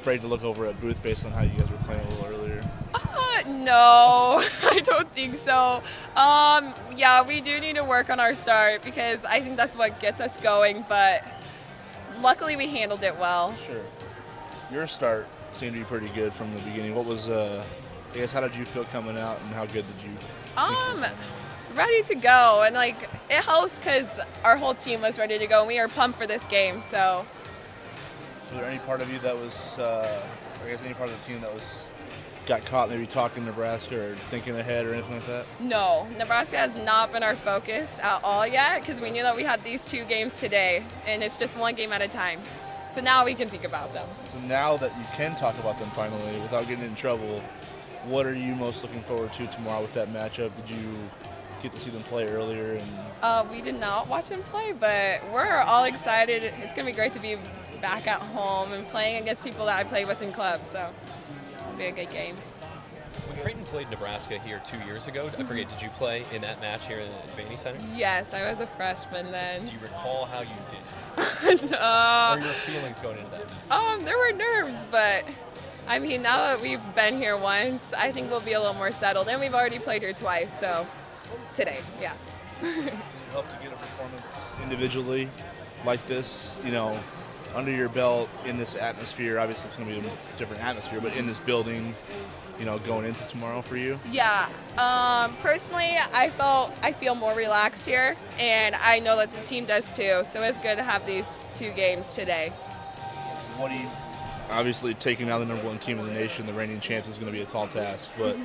afraid to look over at Booth based on how you guys were playing a little earlier? No, I don't think so. Yeah, we do need to work on our start because I think that's what gets us going, but luckily we handled it well. Sure. Your start seemed to be pretty good from the beginning. What was, I guess, how did you feel coming out, and how good did you think you were? Ready to go, and like it helps because our whole team was ready to go, and we are pumped for this game. So, was there any part of you that was, I guess, any part of the team that got caught maybe talking Nebraska or thinking ahead or anything like that? no, Nebraska has not been our focus at all yet because we knew that we had these 2 games today, and it's just 1 game at a time. So now we can think about them. So now that you can talk about them finally without getting in trouble, what are you most looking forward to tomorrow with that matchup? Did you get to see them play earlier? And We did not watch them play, but we're all excited. It's going to be great to be back at home and playing against people that I play with in club, so it'll be a good game. When Creighton played Nebraska here 2 years ago, I forget, did you play in that match here in the Vaney Center? Yes, I was a freshman then. Do you recall how you did? What are your feelings going into that? There were nerves, but I mean, now that we've been here once, I think we'll be a little more settled, and we've already played here twice, so today, yeah. does it help to get a performance individually like this, under your belt in this atmosphere? Obviously, it's going to be a different atmosphere, but in this building, going into tomorrow for you? Yeah. Personally, I feel more relaxed here, and I know that the team does too. So it's good to have these 2 games today. What do you? Obviously, taking out the number 1 team in the nation, the reigning champs, is going to be a tall task. But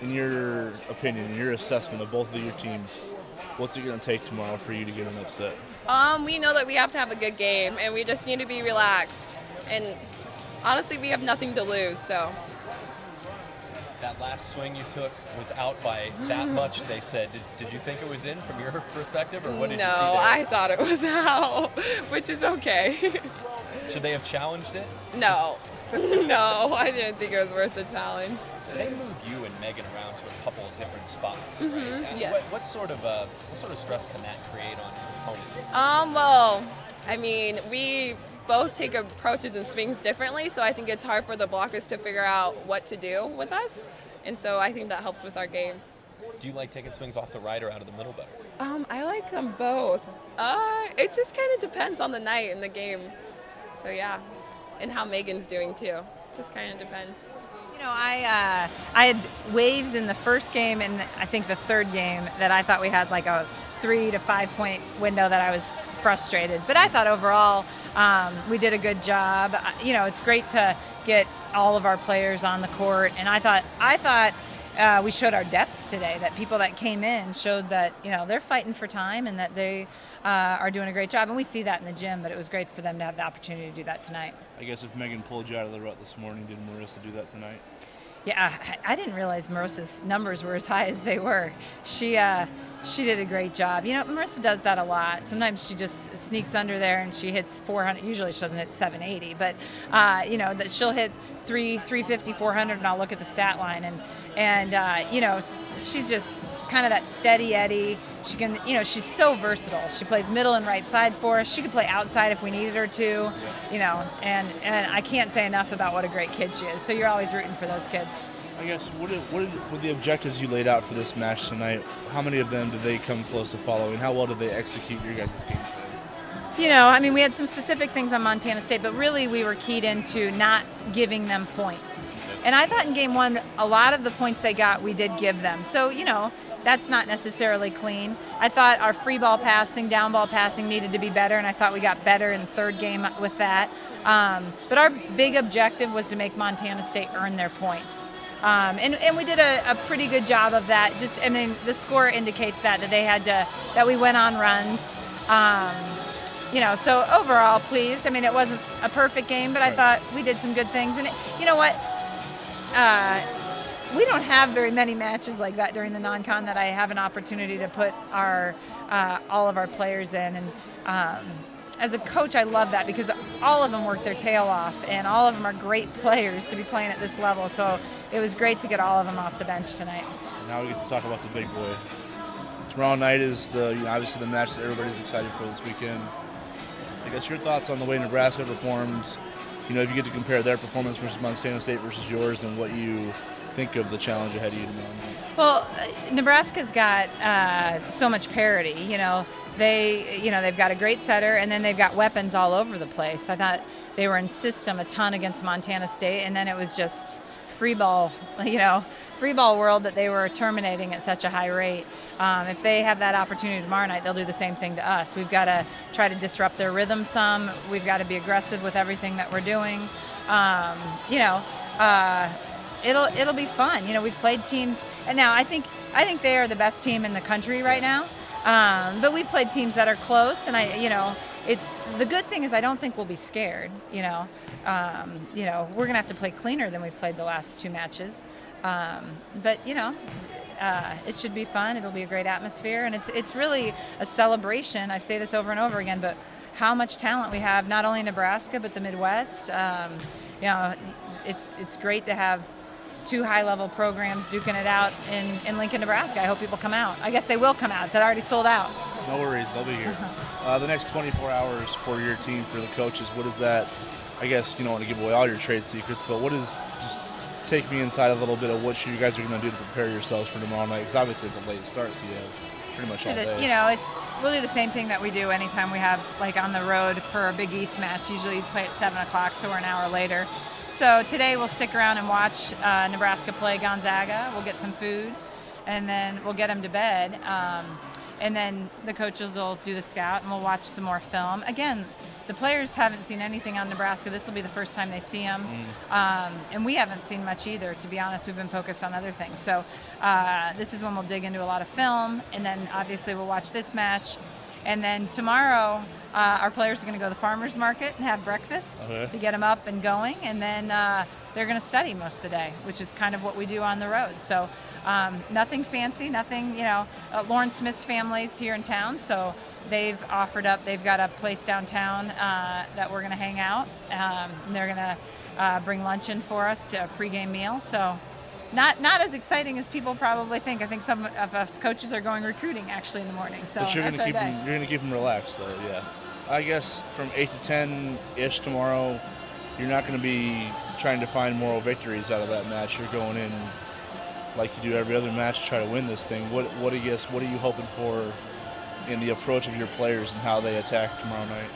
in your opinion, in your assessment of both of your teams, what's it going to take tomorrow for you to get an upset? We know that we have to have a good game, and we just need to be relaxed. And honestly, we have nothing to lose, so. That last swing you took was out by that much, they said. Did you think it was in from your perspective, or what did you see there? No, I thought it was out, which is okay. Should they have challenged it? No. No, I didn't think it was worth the challenge. They move you and Megan around to a couple of different spots. Right? Yes. What sort of stress can that create on your opponent? Well, I mean, we both take approaches and swings differently, so I think it's hard for the blockers to figure out what to do with us, and so I think that helps with our game. Do you like taking swings off the right or out of the middle better? I like them both. It just kind of depends on the night and the game, so yeah, and how Megan's doing too. Just kind of depends. I had waves in the first game and I think the third game that I thought we had like a 3 to 5 point window that I was frustrated. But I thought overall we did a good job. It's great to get all of our players on the court, and I thought we showed our depth today. That people that came in showed that they're fighting for time and that they are doing a great job, and we see that in the gym. But it was great for them to have the opportunity to do that tonight. I guess if Megan pulled you out of the rut this morning, did Marysa do that tonight? Yeah, I didn't realize Marissa's numbers were as high as they were. She did a great job. Marysa does that a lot. Sometimes she just sneaks under there and she hits 400. Usually she doesn't hit 780, but that she'll hit 350, 400, and I'll look at the stat line and she's just kind of that steady Eddie. She can, she's so versatile. She plays middle and right side for us. She could play outside if we needed her to, and I can't say enough about what a great kid she is. So you're always rooting for those kids. I guess, what the objectives you laid out for this match tonight, how many of them did they come close to following? How well did they execute your guys' game plan? We had some specific things on Montana State, but really we were keyed into not giving them points. And I thought in game 1, a lot of the points they got, we did give them. So, that's not necessarily clean. I thought our free ball passing, down ball passing needed to be better, and I thought we got better in the third game with that. But our big objective was to make Montana State earn their points. And we did a pretty good job of that. The score indicates that we went on runs. So overall pleased. It wasn't a perfect game, but I thought we did some good things. And you know what? We don't have very many matches like that during the non-con that I have an opportunity to put all of our players in. And as a coach, I love that because all of them work their tail off, and all of them are great players to be playing at this level. So it was great to get all of them off the bench tonight. Now we get to talk about the big boy. Tomorrow night is obviously the match that everybody's excited for this weekend. I guess your thoughts on the way Nebraska performed if you get to compare their performance versus Montana State versus yours, and what you think of the challenge ahead of you tomorrow night. Well, Nebraska's got so much parity. They've got a great setter, and then they've got weapons all over the place. I thought they were in system a ton against Montana State, and then it was just free ball world that they were terminating at such a high rate. If they have that opportunity tomorrow night, they'll do the same thing to us. We've got to try to disrupt their rhythm some. We've got to be aggressive with everything that we're doing. It'll be fun. We've played teams, and now I think they are the best team in the country right now. But we've played teams that are close, and it's the good thing is I don't think we'll be scared. We're gonna have to play cleaner than we've played the last 2 matches. But it should be fun. It'll be a great atmosphere, and it's really a celebration. I say this over and over again, but how much talent we have, not only in Nebraska but the Midwest. It's great to have 2 high-level programs duking it out in Lincoln, Nebraska. I hope people come out. I guess they will come out. It's already sold out. No worries, they'll be here. The next 24 hours for your team, for the coaches, what is that? I guess you don't want to give away all your trade secrets, but what is, just take me inside a little bit of what you guys are going to do to prepare yourselves for tomorrow night, because obviously it's a late start, so you have pretty much all day. We'll do the same thing that we do anytime we have, on the road for a Big East match. Usually we play at 7 o'clock, so we're an hour later. So today we'll stick around and watch Nebraska play Gonzaga. We'll get some food, and then we'll get them to bed. And then the coaches will do the scout, and we'll watch some more film. Again, the players haven't seen anything on Nebraska. This will be the first time they see them. And we haven't seen much either, to be honest. We've been focused on other things. So this is when we'll dig into a lot of film, and then obviously we'll watch this match. And then tomorrow, our players are going to go to the farmer's market and have breakfast to get them up and going. And then they're going to study most of the day, which is kind of what we do on the road. So nothing fancy, nothing, Lauren Smith's family's here in town, so they've offered up, they've got a place downtown that we're going to hang out. And they're going to bring lunch in for us to a pregame meal. So not as exciting as people probably think. I think some of us coaches are going recruiting actually in the morning. So but you're that's our day. You're going to keep them relaxed though, yeah. I guess from 8 to 10-ish tomorrow, you're not going to be trying to find moral victories out of that match. You're going in like you do every other match to try to win this thing. What are you hoping for in the approach of your players and how they attack tomorrow night?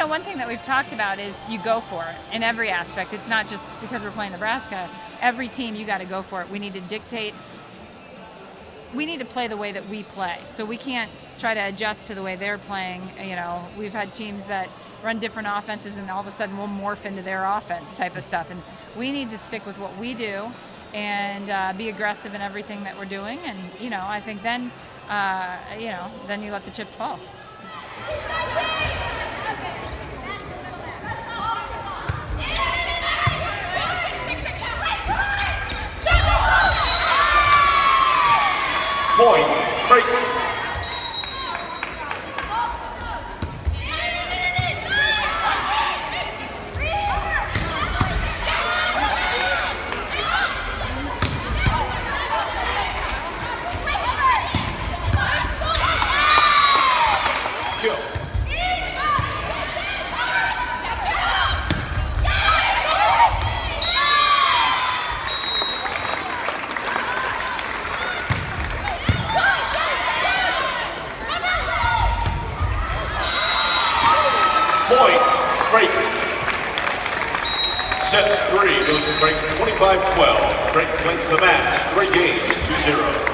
One thing that we've talked about is you go for it in every aspect. It's not just because we're playing Nebraska. Every team, you got to go for it. We need to dictate. We need to play the way that we play. So we can't try to adjust to the way they're playing. We've had teams that run different offenses, and all of a sudden we'll morph into their offense type of stuff. And we need to stick with what we do and be aggressive in everything that we're doing. And, I think then, then you let the chips fall. Point, Creighton. Point, Creighton. Set 3 goes to Creighton 25-12. Creighton wins the match, 3 games, 2-0.